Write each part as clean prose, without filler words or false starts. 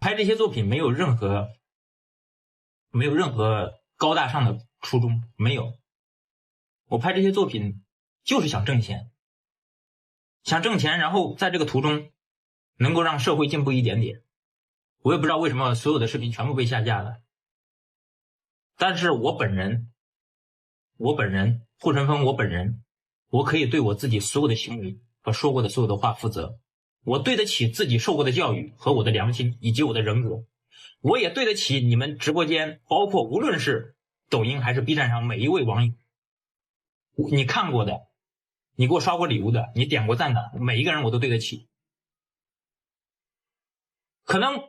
拍这些作品没有任何高大上的初衷，没有。我拍这些作品就是想挣钱，然后在这个途中能够让社会进步一点点。我也不知道为什么所有的视频全部被下架了，但是我本人护城风，我可以对我自己所有的行为和说过的所有的话负责。我对得起自己受过的教育和我的良心以及我的人格，我也对得起你们直播间，包括无论是抖音还是 B 站上每一位网友，你看过的，你给我刷过礼物的，你点过赞的，每一个人我都对得起。可能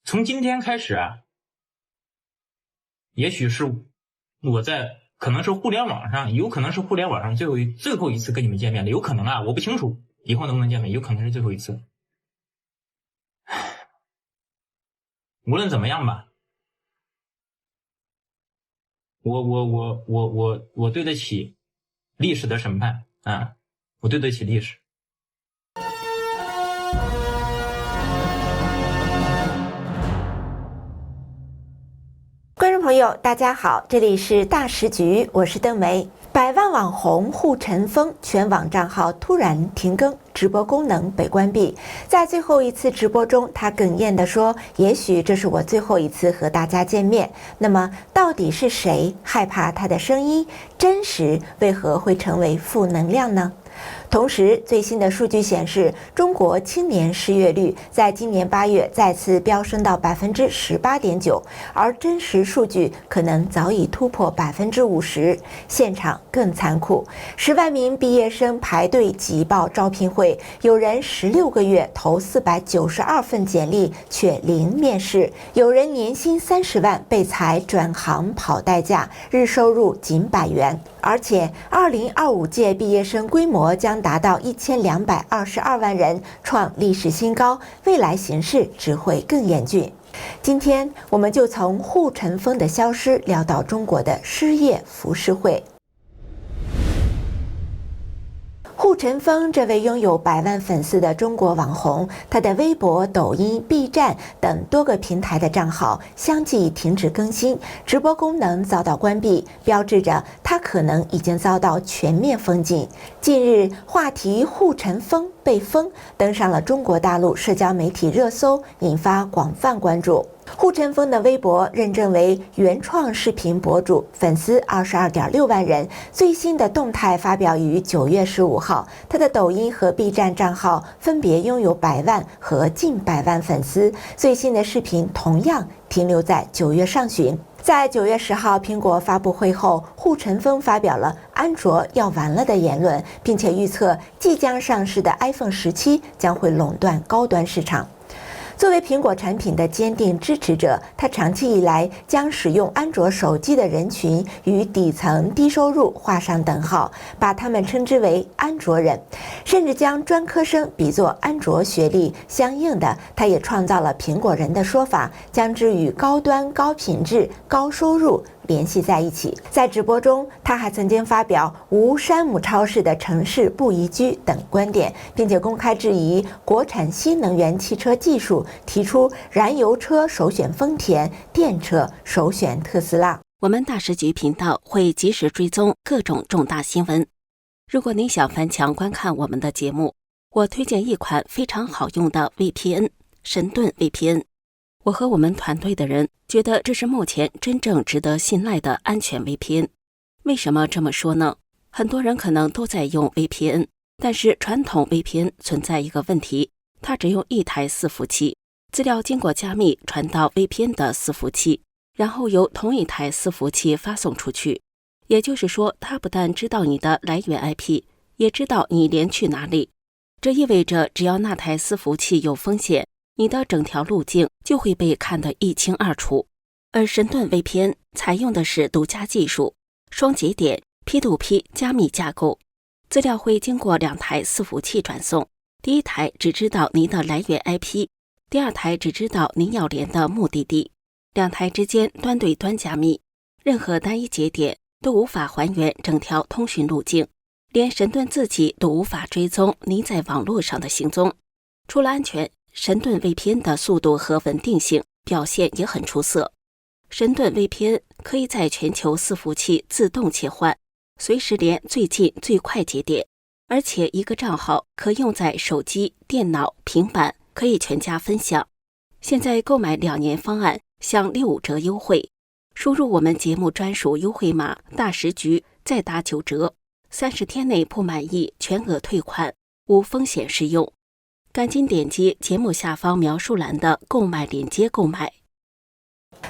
从今天开始啊，也许是我在可能是互联网上，有可能是互联网上最后一次跟你们见面了，有可能啊，我不清楚以后能不能见面，有可能是最后一次。无论怎么样吧，我对得起历史的审判啊，我对得起历史。观众朋友，大家好，这里是大时局，我是邓梅。百万网红护城风全网账号突然停更，直播功能被关闭。在最后一次直播中，他哽咽地说：“也许这是我最后一次和大家见面。”那么，到底是谁害怕他的声音真实？为何会成为负能量呢？同时，最新的数据显示，中国青年失业率在今年8月再次飙升到18.9%，而真实数据可能早已突破50%。现场更残酷，10万名毕业生排队挤爆招聘会，有人16个月投492份简历却零面试，有人年薪30万被裁转行跑代驾，日收入仅100元。而且，2025届毕业生规模将达到1222万人，创历史新高，未来形势只会更严峻。今天，我们就从护城风的消失聊到中国的失业浮世绘。护城风这位拥有100万粉丝的中国网红，他的微博、抖音、B 站等多个平台的账号相继停止更新，直播功能遭到关闭，标志着他可能已经遭到全面封禁。近日，话题护城风被封登上了中国大陆社交媒体热搜，引发广泛关注。护城风的微博认证为原创视频博主，粉丝22.6万人。最新的动态发表于9月15号。他的抖音和 B 站账号分别拥有100万和近100万粉丝。最新的视频同样停留在9月上旬。在9月10号苹果发布会后，护城风发表了安卓要完了的言论，并且预测即将上市的 iPhone 17将会垄断高端市场。作为苹果产品的坚定支持者，他长期以来将使用安卓手机的人群与底层低收入画上等号，把他们称之为安卓人，甚至将专科生比作安卓学历。相应的，他也创造了苹果人的说法，将之与高端、高品质、高收入联系在一起。在直播中，他还曾经发表无山姆超市的城市不宜居等观点，并且公开质疑国产新能源汽车技术，提出燃油车首选丰田，电车首选特斯拉。我们大时局频道会及时追踪各种重大新闻。如果你想翻墙观看我们的节目，我推荐一款非常好用的 VPN， 神盾 VPN。我和我们团队的人觉得这是目前真正值得信赖的安全 VPN。 为什么这么说呢？很多人可能都在用 VPN， 但是传统 VPN 存在一个问题，它只用一台伺服器，资料经过加密传到 VPN 的伺服器，然后由同一台伺服器发送出去。也就是说，它不但知道你的来源 IP， 也知道你连去哪里。这意味着只要那台伺服器有风险，你的整条路径就会被看得一清二楚。而神盾 VPN 采用的是独家技术，双节点 P2P 加密架构，资料会经过2台伺服器传送，第一台只知道你的来源 IP， 第二台只知道你要连的目的地，2台之间端对端加密，任何单一节点都无法还原整条通讯路径，连神盾自己都无法追踪你在网络上的行踪。除了安全，神盾 VPN 的速度和稳定性表现也很出色。神盾 VPN 可以在全球伺服器自动切换，随时连最近最快节点，而且一个账号可用在手机、电脑、平板，可以全家分享。现在购买2年方案享65折优惠，输入我们节目专属优惠码大10局，再打9折，30天内不满意全额退款，无风险适用。赶紧点击节目下方描述栏的购买链接购买。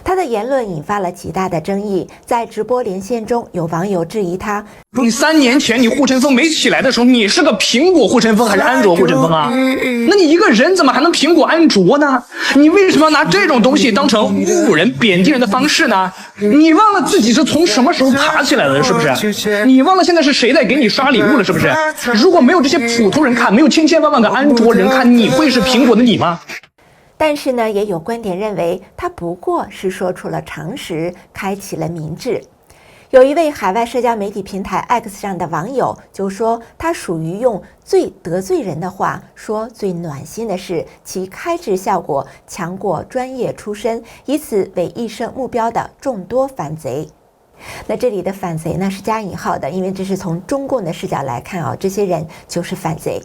他的言论引发了极大的争议，在直播连线中，有网友质疑他：你3年前你护城风没起来的时候，你是个苹果护城风还是安卓护城风啊？那你一个人怎么还能苹果安卓呢？你为什么要拿这种东西当成侮辱人、贬低人的方式呢？你忘了自己是从什么时候爬起来的，是不是？你忘了现在是谁在给你刷礼物了，是不是？如果没有这些普通人看，没有千千万万个安卓人看，你会是苹果的你吗？但是呢，也有观点认为他不过是说出了常识，开启了明智。有一位海外社交媒体平台 X 上的网友就说，他属于用最得罪人的话说最暖心的事，其开智效果强过专业出身，以此为一生目标的众多反贼。那这里的反贼呢是加引号的，因为这是从中共的视角来看这些人就是反贼。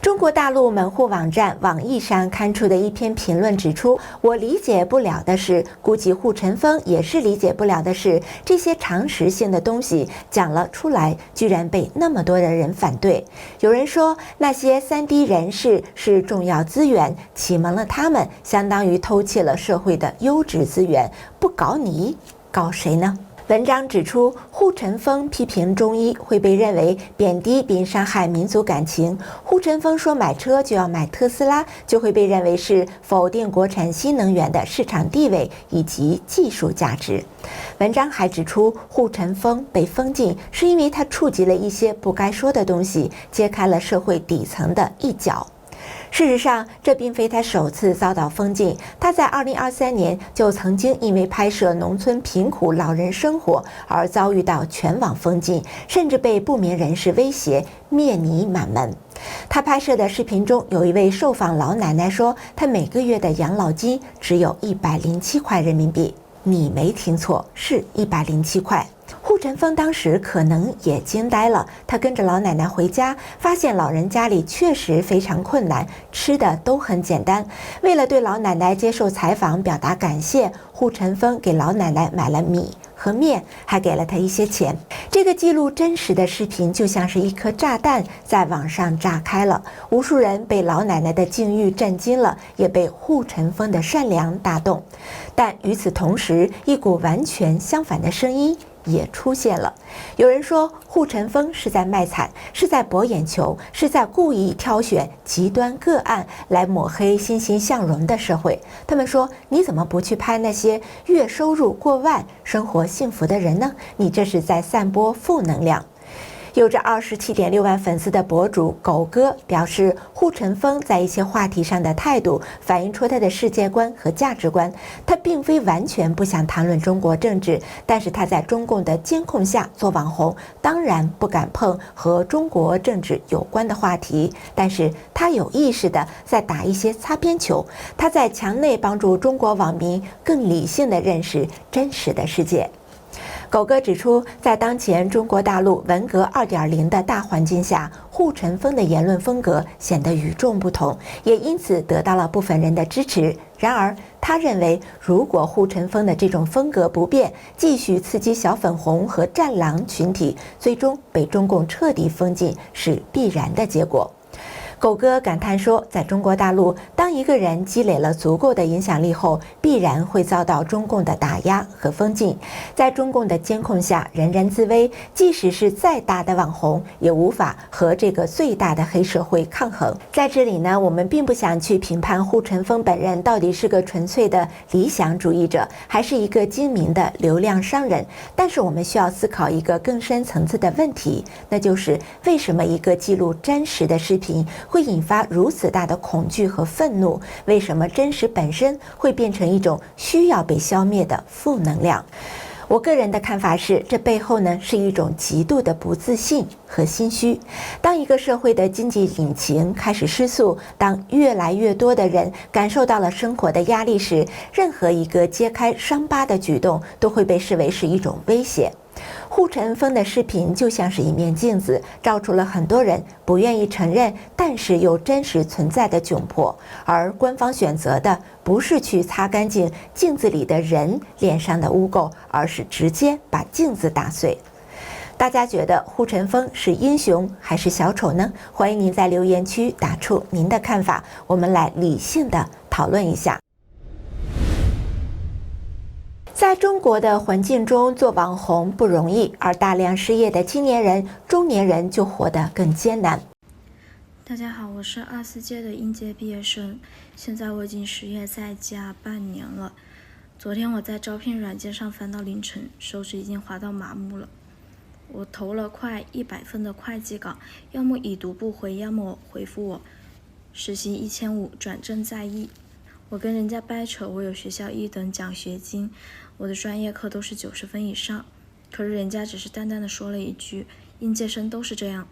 中国大陆门户网站网易上刊出的一篇评论指出，我理解不了的是，估计护城风也是理解不了的是，这些常识性的东西讲了出来，居然被那么多的人反对。有人说，那些3D 人士是重要资源，启蒙了他们，相当于偷窃了社会的优质资源，不搞你，搞谁呢？文章指出，护城风批评中医会被认为贬低并伤害民族感情。护城风说买车就要买特斯拉，就会被认为是否定国产新能源的市场地位以及技术价值。文章还指出，护城风被封禁是因为它触及了一些不该说的东西，揭开了社会底层的一角。事实上，这并非他首次遭到封禁。他在2023年就曾经因为拍摄农村贫苦老人生活而遭遇到全网封禁，甚至被不明人士威胁灭你满门。他拍摄的视频中，有一位受访老奶奶说，她每个月的养老金只有107块人民币。你没听错，是107块。护城风当时可能也惊呆了，他跟着老奶奶回家，发现老人家里确实非常困难，吃的都很简单。为了对老奶奶接受采访表达感谢，护城风给老奶奶买了米和面，还给了她一些钱。这个记录真实的视频就像是一颗炸弹在网上炸开了，无数人被老奶奶的境遇震惊了，也被护城风的善良打动。但与此同时，一股完全相反的声音也出现了。有人说护城风是在卖惨，是在博眼球，是在故意挑选极端个案来抹黑欣欣向荣的社会。他们说，你怎么不去拍那些月收入过万、生活幸福的人呢？你这是在散播负能量。有着27.6万粉丝的博主狗哥表示，护城风在一些话题上的态度反映出他的世界观和价值观。他并非完全不想谈论中国政治，但是他在中共的监控下做网红，当然不敢碰和中国政治有关的话题。但是他有意识地在打一些擦边球，他在墙内帮助中国网民更理性地认识真实的世界。狗哥指出，在当前中国大陆文革2.0的大环境下，护城风的言论风格显得与众不同，也因此得到了部分人的支持。然而，他认为，如果护城风的这种风格不变，继续刺激小粉红和战狼群体，最终被中共彻底封禁是必然的结果。狗哥感叹说，在中国大陆，当一个人积累了足够的影响力后，必然会遭到中共的打压和封禁。在中共的监控下，人人自危，即使是再大的网红，也无法和这个最大的黑社会抗衡。在这里呢，我们并不想去评判护城风本人到底是个纯粹的理想主义者，还是一个精明的流量商人。但是我们需要思考一个更深层次的问题，那就是为什么一个记录真实的视频会引发如此大的恐惧和愤怒？为什么真实本身会变成一种需要被消灭的负能量？我个人的看法是，这背后呢是一种极度的不自信和心虚。当一个社会的经济引擎开始失速，当越来越多的人感受到了生活的压力时，任何一个揭开伤疤的举动都会被视为是一种威胁。护晨风的视频就像是一面镜子，照出了很多人不愿意承认，但是又真实存在的窘迫。而官方选择的不是去擦干净镜子里的人脸上的污垢，而是直接把镜子打碎。大家觉得护晨风是英雄还是小丑呢？欢迎您在留言区打出您的看法，我们来理性的讨论一下。在中国的环境中，做网红不容易，而大量失业的青年人、中年人就活得更艰难。大家好，我是24届的应届毕业生，现在我已经失业在家半年了。昨天我在招聘软件上翻到凌晨，手指已经滑到麻木了。我投了快100份的会计岗，要么已读不回，要么回复我实习1500，转正在役。我跟人家掰扯，我有学校1等奖学金，我的专业课都是90分以上，可是人家只是淡淡的说了一句，应届生都是这样。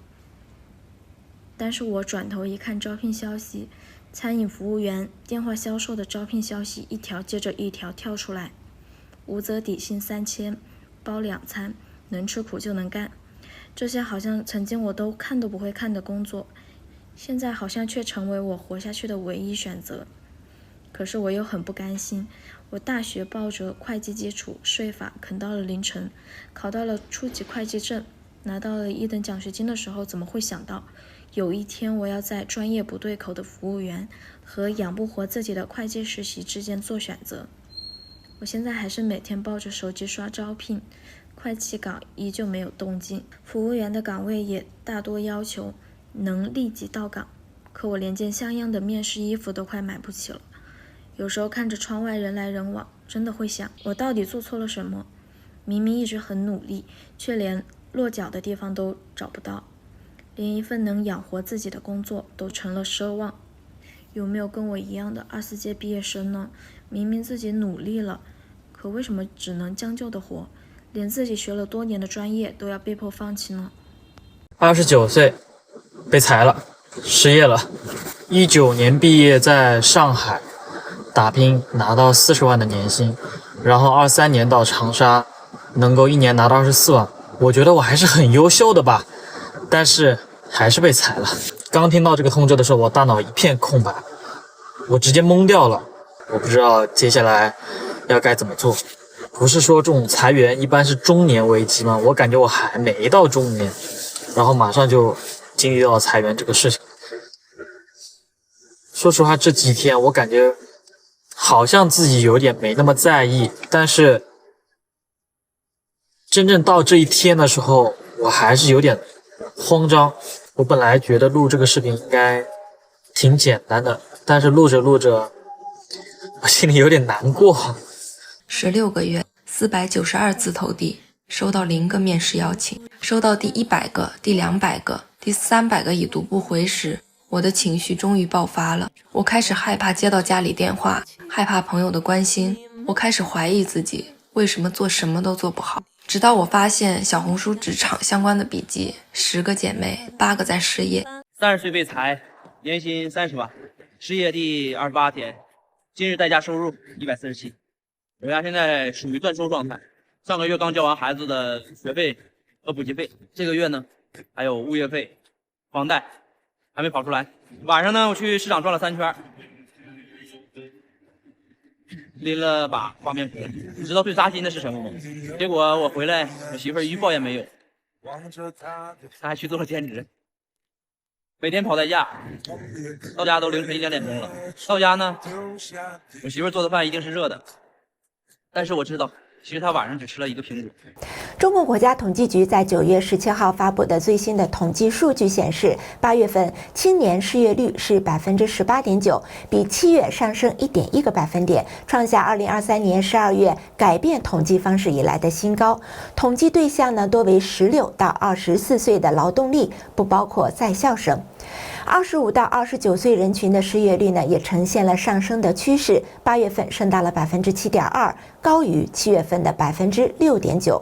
但是我转头一看招聘消息，餐饮服务员、电话销售的招聘消息一条接着一条跳出来，无责底薪3000，包2餐，能吃苦就能干。这些好像曾经我都看都不会看的工作，现在好像却成为我活下去的唯一选择。可是我又很不甘心，我大学抱着会计基础、税法啃到了凌晨，考到了初级会计证，拿到了1等奖学金的时候，怎么会想到有一天我要在专业不对口的服务员和养不活自己的会计实习之间做选择？我现在还是每天抱着手机刷招聘，会计岗依旧没有动静，服务员的岗位也大多要求能立即到岗，可我连件像样的面试衣服都快买不起了。有时候看着窗外人来人往，真的会想，我到底做错了什么？明明一直很努力，却连落脚的地方都找不到，连一份能养活自己的工作都成了奢望。有没有跟我一样的24届毕业生呢？明明自己努力了，可为什么只能将就的活？连自己学了多年的专业都要被迫放弃呢？29岁，被裁了，失业了。19年毕业，在上海打拼，拿到40万的年薪，然后23年到长沙，能够1年拿到24万。我觉得我还是很优秀的吧，但是还是被裁了。刚听到这个通知的时候，我大脑一片空白，我直接懵掉了。我不知道接下来要该怎么做。不是说这种裁员一般是中年危机吗？我感觉我还没到中年，然后马上就经历到裁员这个事情。说实话，这几天我感觉好像自己有点没那么在意，但是真正到这一天的时候，我还是有点慌张。我本来觉得录这个视频应该挺简单的，但是录着录着，我心里有点难过。16个月，492次投递，收到0个面试邀请，收到第100个、第200个、第300个已读不回时，我的情绪终于爆发了。我开始害怕接到家里电话，害怕朋友的关心，我开始怀疑自己为什么做什么都做不好。直到我发现小红书职场相关的笔记，10个姐妹8个在失业。30岁被裁，年薪30万，失业第28天，今日在家收入147。我家现在属于断收状态，上个月刚交完孩子的学费和补习费，这个月呢还有物业费、房贷还没跑出来。晚上呢我去市场转了3圈，拎了把挂面盆。你知道最扎心的是什么吗？结果我回来，我媳妇儿一句抱怨没有，她还去做了兼职，每天跑代驾，到家都凌晨1、2点钟了。到家呢，我媳妇儿做的饭一定是热的。但是我知道，其实他晚上只吃了1个苹果。中共国家统计局在9月17号发布的最新的统计数据显示，8月份青年失业率是18.9%，比7月上升1.1个百分点，创下2023年12月改变统计方式以来的新高。统计对象呢多为16到24岁的劳动力，不包括在校生。25到29岁人群的失业率呢也呈现了上升的趋势，8月份升到了7.2%，高于7月份的6.9%。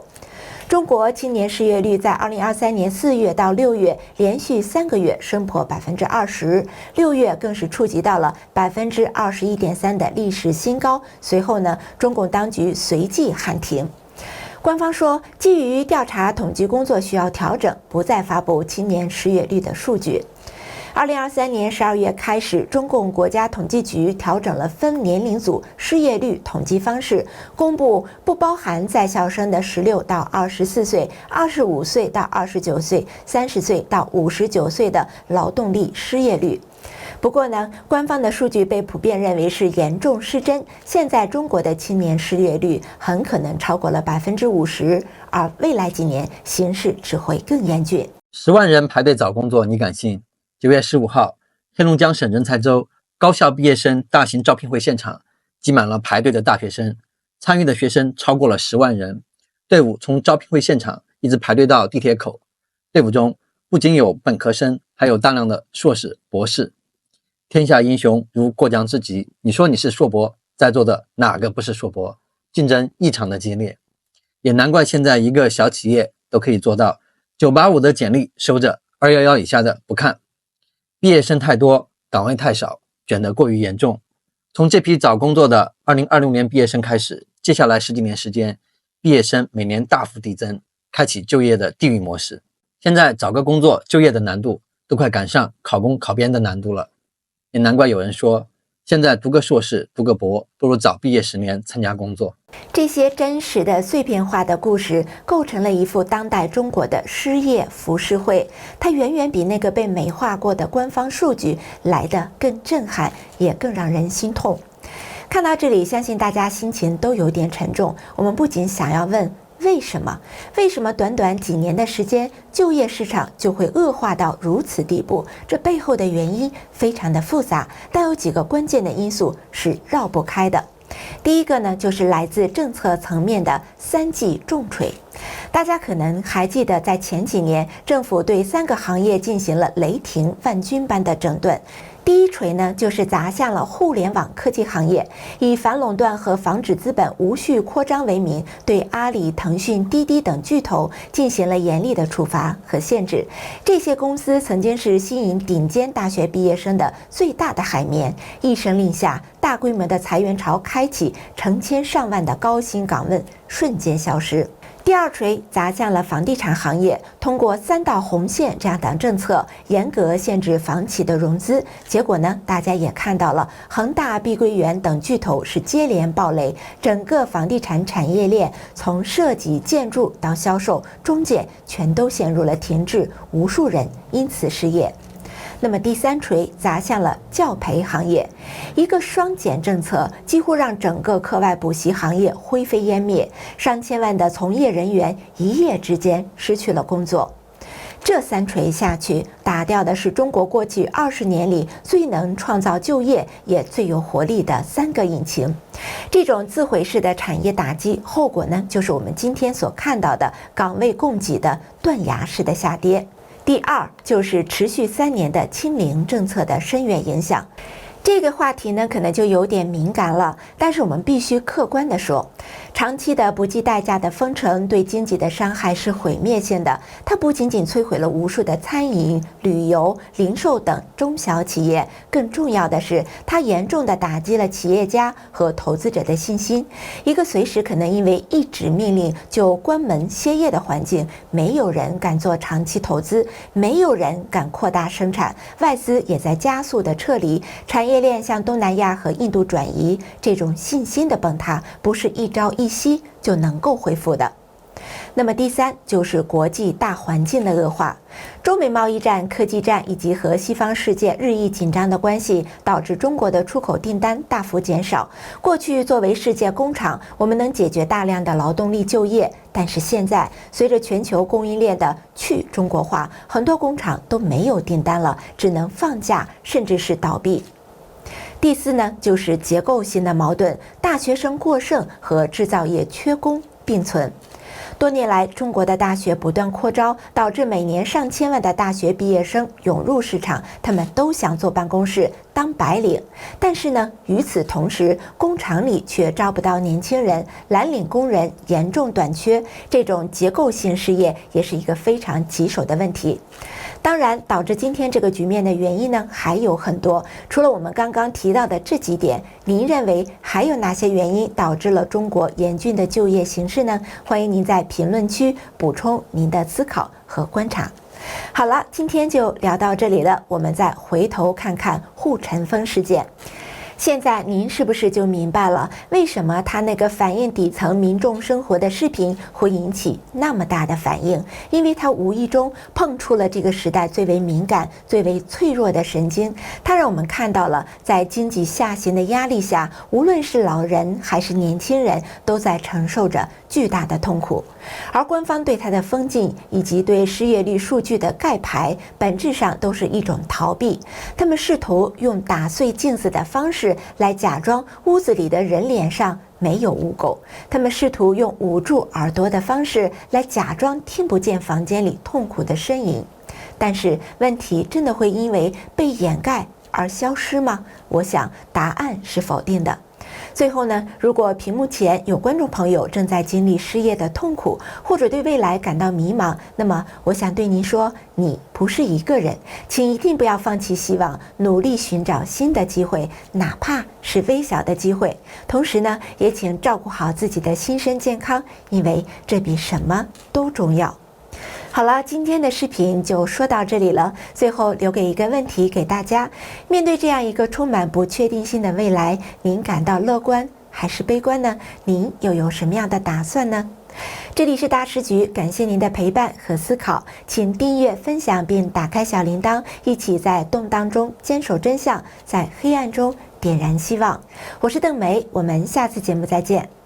中国青年失业率在2023年4月到6月连续3个月升破20%，6月更是触及到了21.3%的历史新高。随后呢，中共当局随即喊停。官方说，基于调查统计工作需要调整，不再发布青年失业率的数据。2023年12月开始，中共国家统计局调整了分年龄组失业率统计方式，公布不包含在校生的16到24岁、25岁到29岁、30岁到59岁的劳动力失业率。不过呢，官方的数据被普遍认为是严重失真，现在中国的青年失业率很可能超过了50%，而未来几年形势只会更严峻。10万人排队找工作，你敢信？9月15号，黑龙江省人才周高校毕业生大型招聘会现场挤满了排队的大学生，参与的学生超过了10万人。队伍从招聘会现场一直排队到地铁口，队伍中不仅有本科生，还有大量的硕士、博士。天下英雄如过江之鲫，你说你是硕博，在座的哪个不是硕博？竞争异常的激烈，也难怪现在一个小企业都可以做到985的简历收着，211以下的不看。毕业生太多，岗位太少，卷得过于严重。从这批找工作的2026年毕业生开始，接下来10几年时间，毕业生每年大幅递增，开启就业的地狱模式。现在找个工作就业的难度都快赶上考公考编的难度了，也难怪有人说，现在读个硕士读个博不如早毕业10年参加工作。这些真实的碎片化的故事构成了一幅当代中国的失业浮世绘，它远远比那个被美化过的官方数据来得更震撼，也更让人心痛。看到这里，相信大家心情都有点沉重。我们不仅想要问为什么？为什么短短几年的时间，就业市场就会恶化到如此地步？这背后的原因非常的复杂，但有几个关键的因素是绕不开的。第一个呢，就是来自政策层面的3记重锤。大家可能还记得，在前几年，政府对3个行业进行了雷霆万钧般的整顿。第一锤呢，就是砸向了互联网科技行业，以反垄断和防止资本无序扩张为名，对阿里、腾讯、滴滴等巨头进行了严厉的处罚和限制。这些公司曾经是吸引顶尖大学毕业生的最大的海绵，一声令下，大规模的裁员潮开启，成千上万的高薪岗位瞬间消失。第二锤砸向了房地产行业，通过3道红线这样的政策，严格限制房企的融资。结果呢，大家也看到了，恒大、碧桂园等巨头是接连暴雷，整个房地产产业链从设计、建筑到销售、中介，全都陷入了停滞，无数人因此失业。那么第3锤砸向了教培行业，一个双减政策几乎让整个课外补习行业灰飞烟灭，上千万的从业人员一夜之间失去了工作。这3锤下去，打掉的是中国过去20年里最能创造就业也最有活力的3个引擎。这种自毁式的产业打击，后果呢，就是我们今天所看到的岗位供给的断崖式的下跌。第二，就是持续3年的清零政策的深远影响。这个话题呢，可能就有点敏感了，但是我们必须客观地说，长期的不计代价的封城对经济的伤害是毁灭性的。它不仅仅摧毁了无数的餐饮、旅游、零售等中小企业，更重要的是，它严重的打击了企业家和投资者的信心。一个随时可能因为一纸命令就关门歇业的环境，没有人敢做长期投资，没有人敢扩大生产，外资也在加速的撤离，产业链向东南亚和印度转移，这种信心的崩塌不是一朝一夕就能够恢复的。那么第三就是国际大环境的恶化，中美贸易战、科技战以及和西方世界日益紧张的关系，导致中国的出口订单大幅减少。过去作为世界工厂，我们能解决大量的劳动力就业，但是现在随着全球供应链的去中国化，很多工厂都没有订单了，只能放假，甚至是倒闭。第四呢，就是结构性的矛盾，大学生过剩和制造业缺工并存。多年来，中国的大学不断扩招，导致每年上千万的大学毕业生涌入市场，他们都想坐办公室当白领。但是呢，与此同时，工厂里却招不到年轻人，蓝领工人严重短缺，这种结构性失业也是一个非常棘手的问题。当然，导致今天这个局面的原因呢还有很多，除了我们刚刚提到的这几点，您认为还有哪些原因导致了中国严峻的就业形势呢？欢迎您在评论区补充您的思考和观察。好了，今天就聊到这里了，我们再回头看看护城风事件。现在您是不是就明白了，为什么他那个反映底层民众生活的视频会引起那么大的反应？因为他无意中碰触了这个时代最为敏感、最为脆弱的神经。他让我们看到了，在经济下行的压力下，无论是老人还是年轻人，都在承受着巨大的痛苦。而官方对他的封禁以及对失业率数据的盖牌，本质上都是一种逃避。他们试图用打碎镜子的方式来假装屋子里的人脸上没有污垢，他们试图用捂住耳朵的方式来假装听不见房间里痛苦的呻吟。但是问题真的会因为被掩盖而消失吗？我想答案是否定的。最后呢，如果屏幕前有观众朋友正在经历失业的痛苦，或者对未来感到迷茫，那么我想对您说，你不是一个人，请一定不要放弃希望，努力寻找新的机会，哪怕是微小的机会。同时呢，也请照顾好自己的心身健康，因为这比什么都重要。好了，今天的视频就说到这里了。最后留给一个问题给大家：面对这样一个充满不确定性的未来，您感到乐观还是悲观呢？您又有什么样的打算呢？这里是大师局，感谢您的陪伴和思考，请订阅、分享并打开小铃铛，一起在动荡中坚守真相，在黑暗中点燃希望。我是邓梅，我们下次节目再见。